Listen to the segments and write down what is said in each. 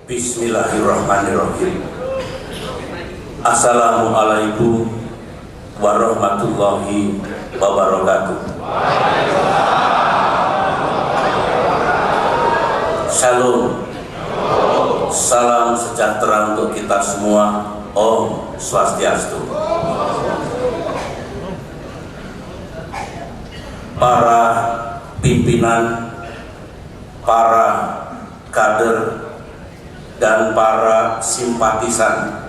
Bismillahirrahmanirrahim. Assalamualaikum warahmatullahi wabarakatuh. Shalom. Salam sejahtera untuk kita semua. Om Swastiastu. Para pimpinan, para kader, dan para simpatisan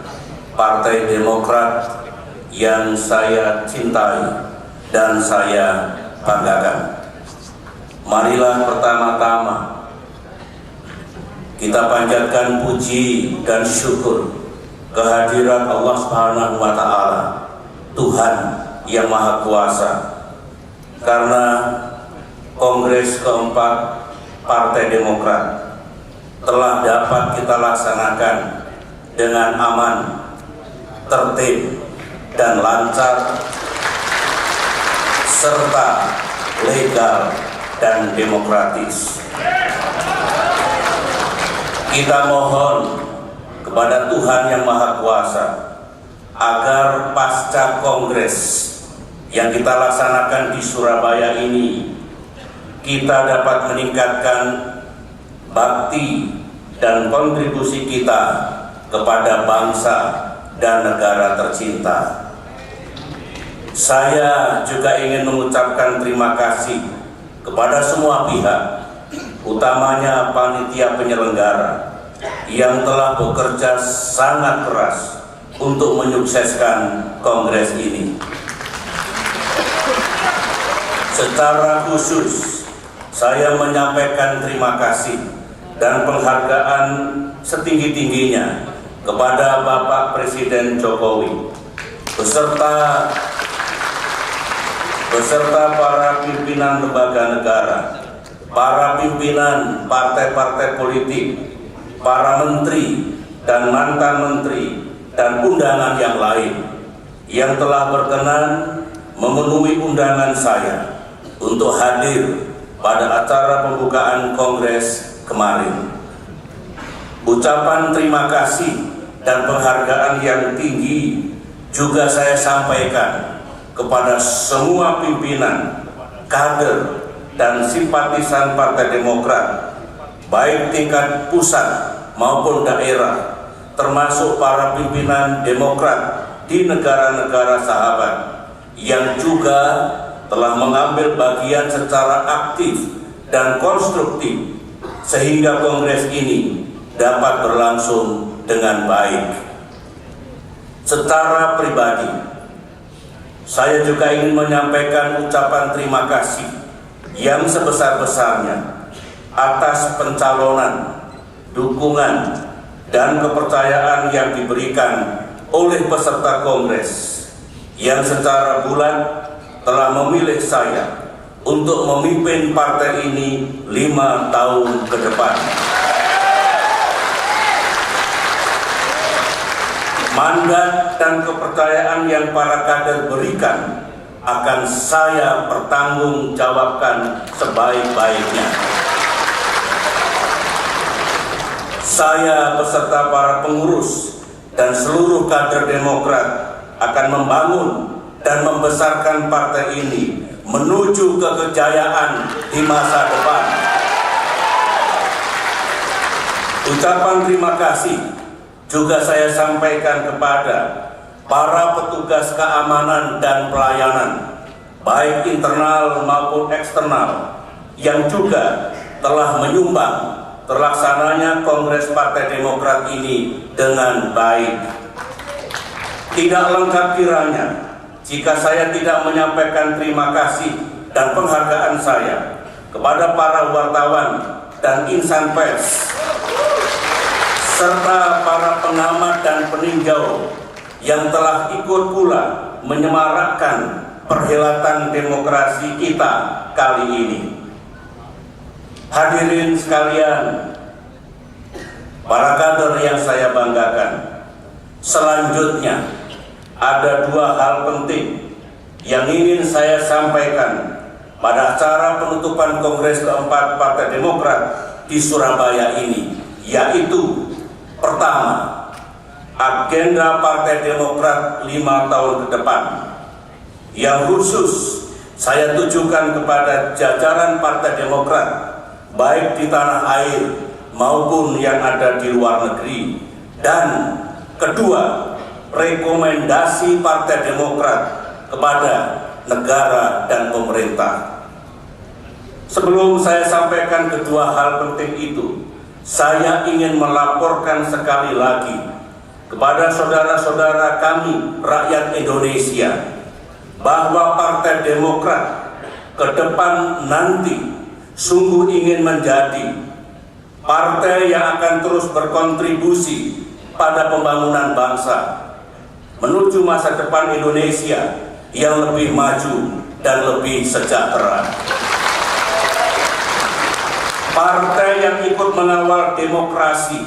Partai Demokrat yang saya cintai dan saya banggakan. Marilah pertama-tama kita panjatkan puji dan syukur kehadirat Allah Subhanahu wa Ta'ala, Tuhan yang Maha Kuasa, karena Kongres keempat Partai Demokrat telah dapat kita laksanakan dengan aman, tertib, dan lancar, serta legal dan demokratis. Kita mohon kepada Tuhan yang Maha Kuasa agar pasca Kongres yang kita laksanakan di Surabaya ini, kita dapat meningkatkan bakti dan kontribusi kita kepada bangsa dan negara tercinta. Saya juga ingin mengucapkan terima kasih kepada semua pihak, utamanya panitia penyelenggara yang telah bekerja sangat keras untuk menyukseskan kongres ini. Secara khusus, saya menyampaikan terima kasih dan penghargaan setinggi-tingginya kepada Bapak Presiden Jokowi beserta para pimpinan lembaga negara, para pimpinan partai-partai politik, para menteri dan mantan menteri dan undangan yang lain yang telah berkenan memenuhi undangan saya untuk hadir pada acara pembukaan Kongres kemarin. Ucapan terima kasih dan penghargaan yang tinggi juga saya sampaikan kepada semua pimpinan, kader, dan simpatisan Partai Demokrat, baik tingkat pusat maupun daerah, termasuk para pimpinan Demokrat di negara-negara sahabat yang juga telah mengambil bagian secara aktif dan konstruktif sehingga kongres ini dapat berlangsung dengan baik. Secara pribadi, saya juga ingin menyampaikan ucapan terima kasih yang sebesar-besarnya atas pencalonan, dukungan, dan kepercayaan yang diberikan oleh peserta kongres yang secara bulat telah memilih saya untuk memimpin partai ini 5 tahun ke depan. Mandat dan kepercayaan yang para kader berikan akan saya pertanggungjawabkan sebaik-baiknya. Saya beserta para pengurus dan seluruh kader Demokrat akan membangun dan membesarkan partai ini menuju ke kejayaan di masa depan. Ucapan terima kasih juga saya sampaikan kepada para petugas keamanan dan pelayanan, baik internal maupun eksternal, yang juga telah menyumbang terlaksananya Kongres Partai Demokrat ini dengan baik. Tidak lengkap kiranya jika saya tidak menyampaikan terima kasih dan penghargaan saya kepada para wartawan dan insan pers, serta para pengamat dan peninjau yang telah ikut pula menyemarakkan perhelatan demokrasi kita kali ini. Hadirin sekalian, para kader yang saya banggakan, selanjutnya ada 2 hal penting yang ingin saya sampaikan pada acara penutupan Kongres keempat Partai Demokrat di Surabaya ini, yaitu Pertama, agenda Partai Demokrat 5 tahun ke depan yang khusus saya tujukan kepada jajaran Partai Demokrat baik di tanah air maupun yang ada di luar negeri. Dan kedua, rekomendasi Partai Demokrat kepada negara dan pemerintah. Sebelum saya sampaikan kedua hal penting itu, saya ingin melaporkan sekali lagi kepada saudara-saudara kami rakyat Indonesia bahwa Partai Demokrat ke depan nanti sungguh ingin menjadi partai yang akan terus berkontribusi pada pembangunan bangsa menuju masa depan Indonesia yang lebih maju dan lebih sejahtera. Partai yang ikut mengawal demokrasi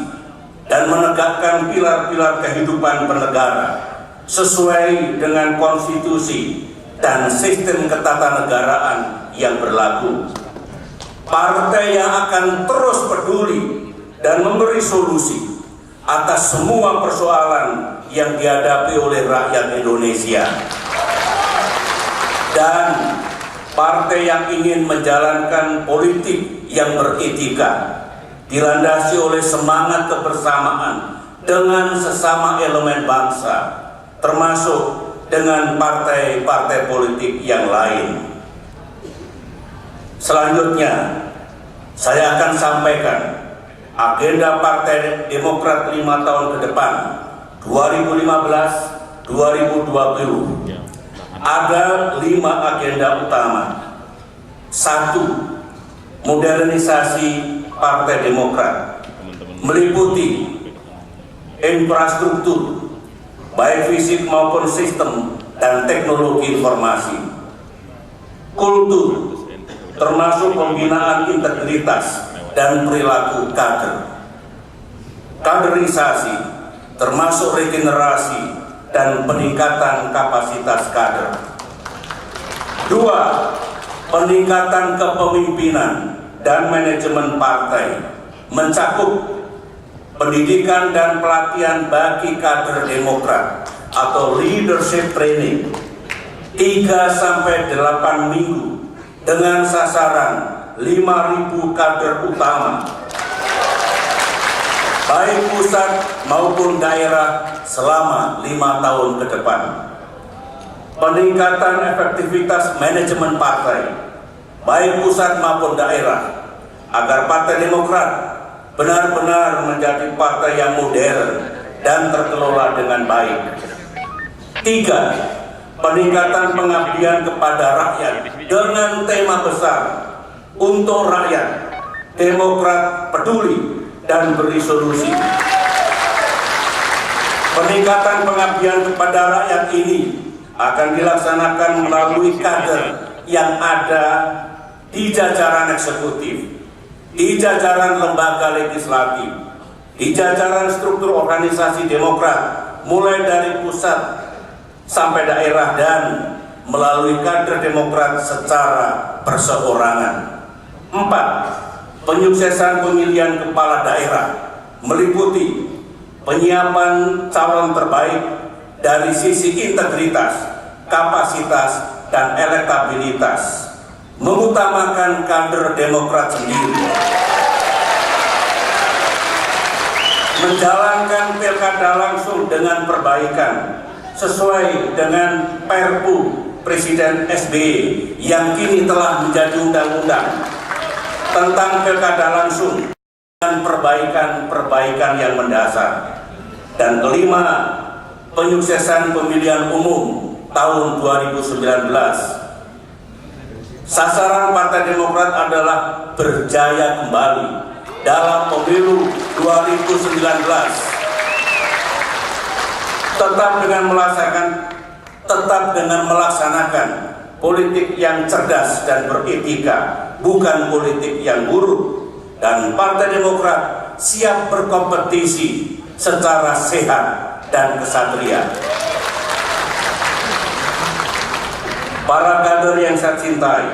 dan menegakkan pilar-pilar kehidupan bernegara sesuai dengan konstitusi dan sistem ketatanegaraan yang berlaku. Partai yang akan terus peduli dan memberi solusi atas semua persoalan yang dihadapi oleh rakyat Indonesia. Dan partai yang ingin menjalankan politik yang beretika, dilandasi oleh semangat kebersamaan dengan sesama elemen bangsa, termasuk dengan partai-partai politik yang lain. Selanjutnya, saya akan sampaikan agenda Partai Demokrat 5 tahun ke depan, 2015-2020. Ada 5 agenda utama. 1. Modernisasi Partai Demokrat, meliputi infrastruktur, baik fisik maupun sistem dan teknologi informasi, kultur, termasuk pembinaan integritas dan perilaku kader, kaderisasi, termasuk regenerasi dan peningkatan kapasitas kader. 2. Peningkatan kepemimpinan dan manajemen partai, mencakup pendidikan dan pelatihan bagi kader Demokrat atau leadership training 3-8 minggu dengan sasaran 5.000 kader utama baik pusat maupun daerah selama 5 tahun ke depan. Peningkatan efektivitas manajemen partai baik pusat maupun daerah agar Partai Demokrat benar-benar menjadi partai yang modern dan terkelola dengan baik. 3. Peningkatan pengabdian kepada rakyat dengan tema besar untuk rakyat, Demokrat peduli dan beri solusi. Peningkatan pengabdian kepada rakyat ini akan dilaksanakan melalui kader yang ada di jajaran eksekutif, di jajaran lembaga legislatif, di jajaran struktur organisasi Demokrat, mulai dari pusat sampai daerah dan melalui kader Demokrat secara perseorangan. 4. Penyuksesan pemilihan kepala daerah meliputi penyiapan calon terbaik dari sisi integritas, kapasitas, dan elektabilitas, mengutamakan kader Demokrat sendiri, menjalankan pilkada langsung dengan perbaikan sesuai dengan Perpu Presiden SBY yang kini telah menjadi undang-undang tentang pilkada langsung dan perbaikan-perbaikan yang mendasar. Dan kelima, penyuksesan pemilihan umum tahun 2019. Sasaran Partai Demokrat adalah berjaya kembali dalam pemilu 2019. Tetap dengan melaksanakan politik yang cerdas dan beretika, bukan politik yang buruk. Dan Partai Demokrat siap berkompetisi secara sehat dan kesatria. Para kader yang saya cintai,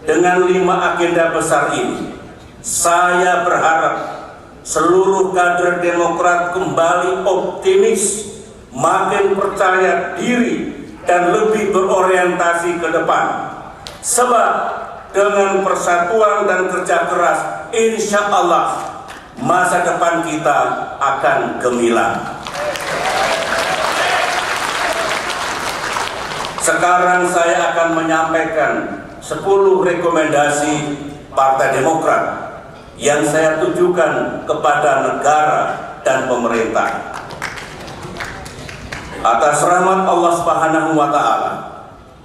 dengan 5 agenda besar ini, saya berharap seluruh kader Demokrat kembali optimis, makin percaya diri, dan lebih berorientasi ke depan. Sebab dengan persatuan dan kerja keras, insya Allah masa depan kita akan gemilang. Sekarang saya akan menyampaikan 10 rekomendasi Partai Demokrat yang saya tujukan kepada negara dan pemerintah. Atas rahmat Allah Subhanahu wa Ta'ala,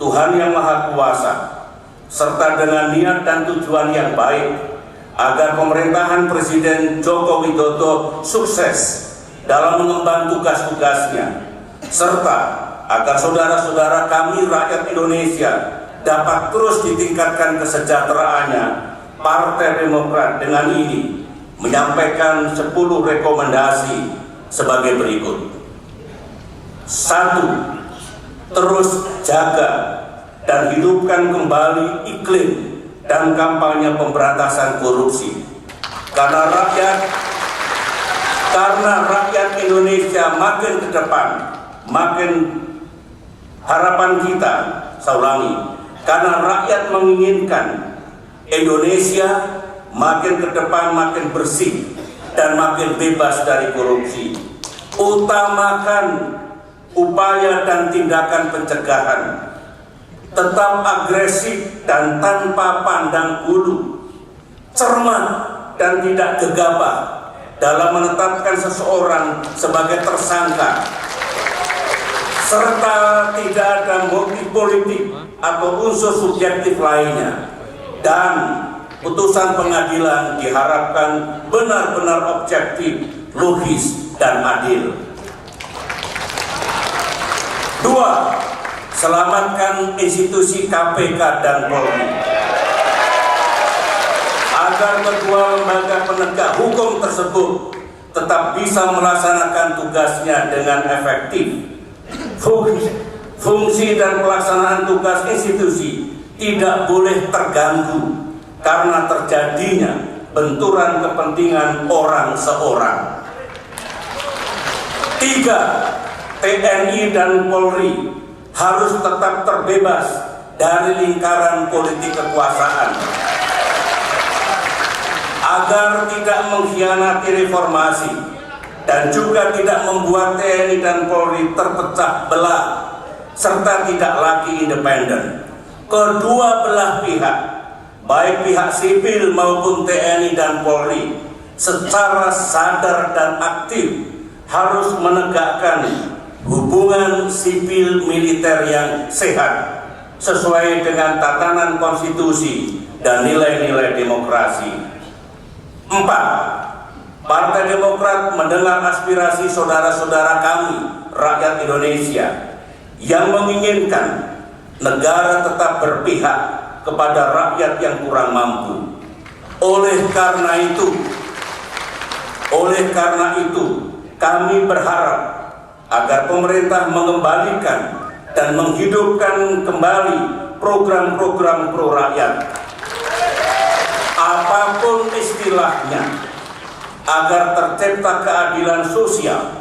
Tuhan yang Maha Kuasa, serta dengan niat dan tujuan yang baik agar pemerintahan Presiden Joko Widodo sukses dalam mengemban tugas-tugasnya, serta agar saudara-saudara kami rakyat Indonesia dapat terus ditingkatkan kesejahteraannya, Partai Demokrat dengan ini menyampaikan 10 rekomendasi sebagai berikut. 1. Terus jaga dan hidupkan kembali iklim dan kampanye pemberantasan korupsi. Karena rakyat Indonesia makin ke depan, makin harapan kita, saya ulangi, karena rakyat menginginkan Indonesia makin ke depan makin bersih dan makin bebas dari korupsi. Utamakan upaya dan tindakan pencegahan, tetap agresif dan tanpa pandang bulu, cermat dan tidak gegabah dalam menetapkan seseorang sebagai tersangka, serta tidak ada motif politik atau unsur subjektif lainnya, dan putusan pengadilan diharapkan benar-benar objektif, logis, dan adil. 2. Selamatkan institusi KPK dan Polri agar kedua lembaga penegak hukum tersebut tetap bisa melaksanakan tugasnya dengan efektif. Fungsi dan pelaksanaan tugas institusi tidak boleh terganggu karena terjadinya benturan kepentingan orang seorang. 3. TNI dan Polri harus tetap terbebas dari lingkaran politik kekuasaan agar tidak mengkhianati reformasi dan juga tidak membuat TNI dan Polri terpecah belah serta tidak lagi independen. Kedua belah pihak, baik pihak sipil maupun TNI dan Polri, secara sadar dan aktif harus menegakkan hubungan sipil militer yang sehat sesuai dengan tatanan konstitusi dan nilai-nilai demokrasi. 4. Partai Demokrat mendengar aspirasi saudara-saudara kami rakyat Indonesia yang menginginkan negara tetap berpihak kepada rakyat yang kurang mampu. Oleh karena itu kami berharap agar pemerintah mengembalikan dan menghidupkan kembali program-program pro rakyat, apapun istilahnya, agar tercipta keadilan sosial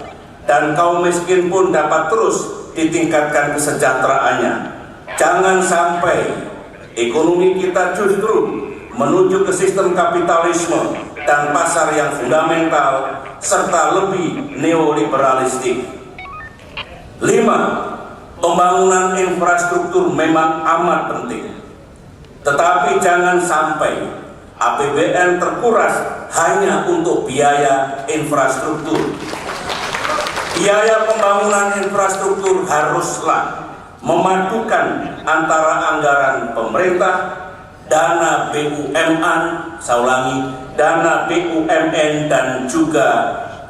dan kaum miskin pun dapat terus ditingkatkan kesejahteraannya. Jangan sampai ekonomi kita justru menuju ke sistem kapitalisme dan pasar yang fundamental serta lebih neoliberalistik. 5. Pembangunan infrastruktur memang amat penting, tetapi jangan sampai APBN terkuras hanya untuk biaya infrastruktur. Biaya pembangunan infrastruktur haruslah memadukan antara anggaran pemerintah, dana BUMN, dana BUMN dan juga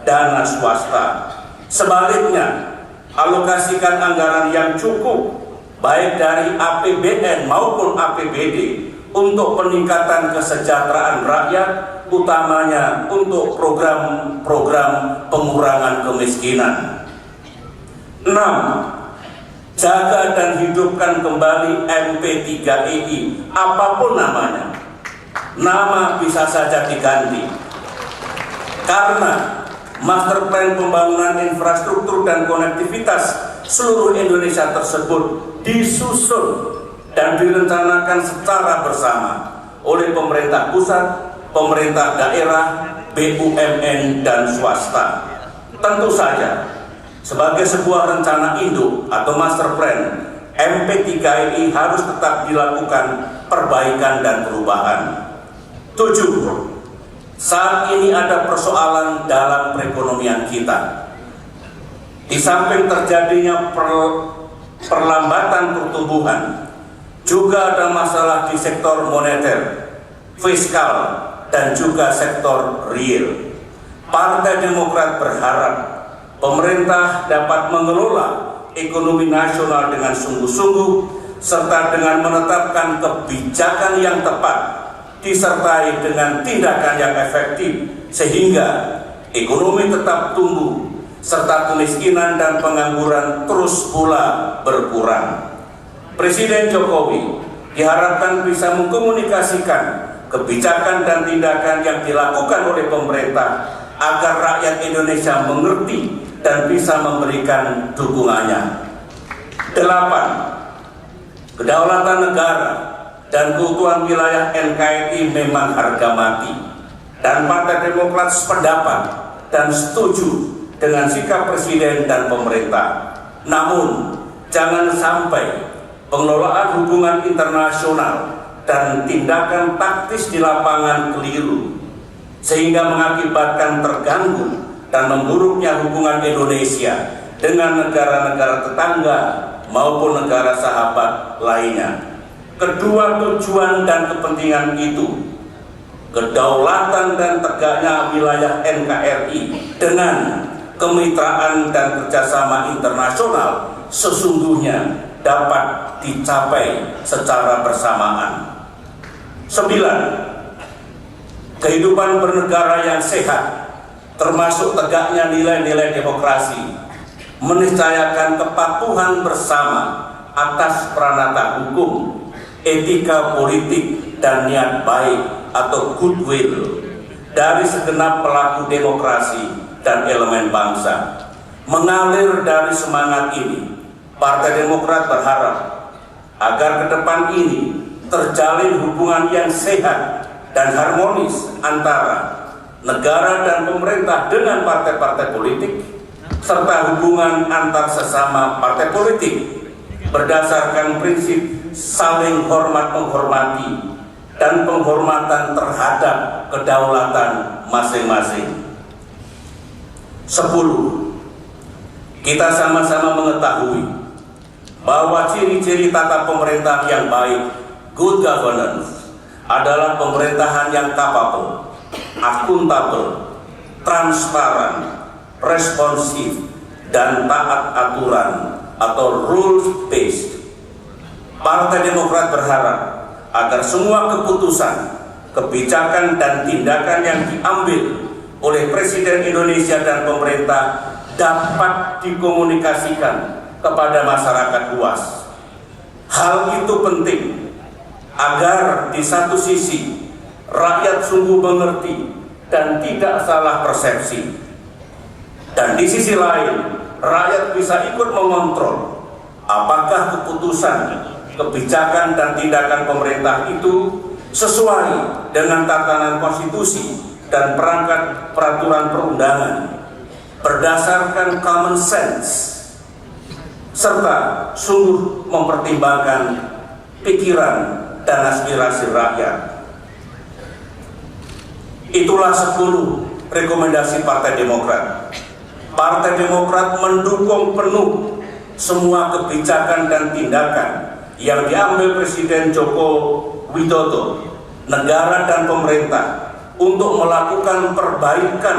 dana swasta. Sebaliknya, alokasikan anggaran yang cukup baik dari APBN maupun APBD untuk peningkatan kesejahteraan rakyat, utamanya untuk program-program pengurangan kemiskinan. 6. Jaga dan hidupkan kembali MP3II, apapun namanya. Nama bisa saja diganti. Karena Master Plan Pembangunan Infrastruktur dan Konektivitas seluruh Indonesia tersebut disusun dan direncanakan secara bersama oleh pemerintah pusat, pemerintah daerah, BUMN, dan swasta. Tentu saja, sebagai sebuah rencana induk atau master plan, MP3I harus tetap dilakukan perbaikan dan perubahan. 7. Saat ini ada persoalan dalam perekonomian kita. Di samping terjadinya perlambatan pertumbuhan, juga ada masalah di sektor moneter, fiskal, dan juga sektor real. Partai Demokrat berharap pemerintah dapat mengelola ekonomi nasional dengan sungguh-sungguh serta dengan menetapkan kebijakan yang tepat disertai dengan tindakan yang efektif sehingga ekonomi tetap tumbuh serta kemiskinan dan pengangguran terus pula berkurang. Presiden Jokowi diharapkan bisa mengkomunikasikan kebijakan dan tindakan yang dilakukan oleh pemerintah agar rakyat Indonesia mengerti dan bisa memberikan dukungannya. 8. Kedaulatan negara dan keutuhan wilayah NKRI memang harga mati, dan Partai Demokrat sependapat dan setuju dengan sikap Presiden dan pemerintah. Namun, jangan sampai pengelolaan hubungan internasional dan tindakan taktis di lapangan keliru, sehingga mengakibatkan terganggu dan memburuknya hubungan Indonesia dengan negara-negara tetangga maupun negara sahabat lainnya. Kedua tujuan dan kepentingan itu, kedaulatan dan tegaknya wilayah NKRI dengan kemitraan dan kerjasama internasional sesungguhnya dapat dicapai secara bersamaan. 9. Kehidupan bernegara yang sehat, termasuk tegaknya nilai-nilai demokrasi, meniscayakan kepatuhan bersama atas pranata hukum, etika politik, dan niat baik atau goodwill dari segenap pelaku demokrasi dan elemen bangsa. Mengalir dari semangat ini, Partai Demokrat berharap agar ke depan ini terjalin hubungan yang sehat dan harmonis antara negara dan pemerintah dengan partai-partai politik, serta hubungan antar sesama partai politik berdasarkan prinsip saling hormat-menghormati dan penghormatan terhadap kedaulatan masing-masing. 10. Kita sama-sama mengetahui bahwa ciri-ciri tata pemerintah yang baik, good governance, adalah pemerintahan yang capable, akuntabel, transparan, responsif, dan taat aturan atau rules based. Partai Demokrat berharap agar semua keputusan, kebijakan, dan tindakan yang diambil oleh Presiden Indonesia dan pemerintah dapat dikomunikasikan kepada masyarakat luas. Hal itu penting agar di satu sisi rakyat sungguh mengerti dan tidak salah persepsi, dan di sisi lain rakyat bisa ikut mengontrol apakah keputusan, kebijakan, dan tindakan pemerintah itu sesuai dengan tatanan konstitusi dan perangkat peraturan perundangan berdasarkan common sense serta sungguh mempertimbangkan pikiran dan aspirasi rakyat. Itulah 10 rekomendasi Partai Demokrat. Partai Demokrat mendukung penuh semua kebijakan dan tindakan yang diambil Presiden Joko Widodo, negara dan pemerintah untuk melakukan perbaikan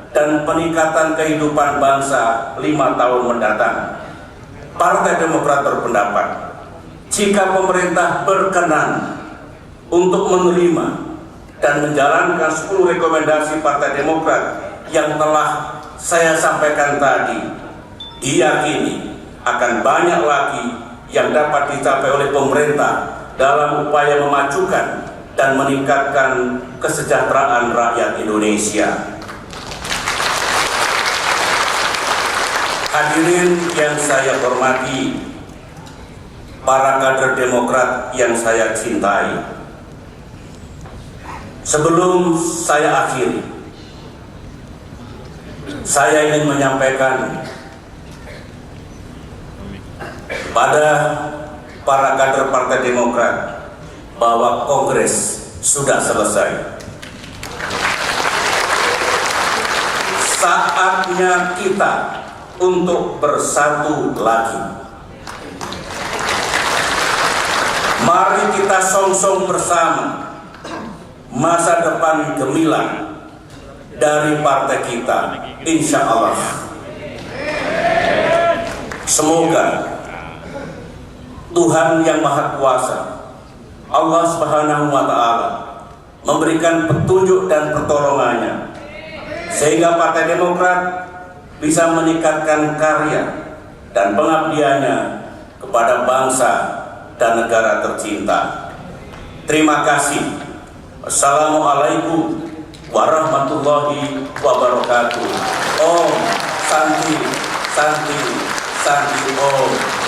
dan peningkatan kehidupan bangsa 5 tahun mendatang. Partai Demokrat berpendapat, jika pemerintah berkenan untuk menerima dan menjalankan 10 rekomendasi Partai Demokrat yang telah saya sampaikan tadi, diyakini akan banyak lagi yang dapat dicapai oleh pemerintah dalam upaya memajukan dan meningkatkan kesejahteraan rakyat Indonesia. Hadirin yang saya hormati, para kader Demokrat yang saya cintai, sebelum saya akhiri, saya ingin menyampaikan kepada para kader Partai Demokrat bahwa Kongres sudah selesai. Saatnya kita untuk bersatu lagi. Mari kita song-song bersama masa depan gemilang dari partai kita, insya Allah. Semoga Tuhan yang Maha Kuasa, Allah Subhanahu wa Ta'ala, memberikan petunjuk dan pertolongannya sehingga Partai Demokrat bisa meningkatkan karya dan pengabdiannya kepada bangsa dan negara tercinta. Terima kasih. Assalamualaikum warahmatullahi wabarakatuh. Om Santi Santi Santi Om.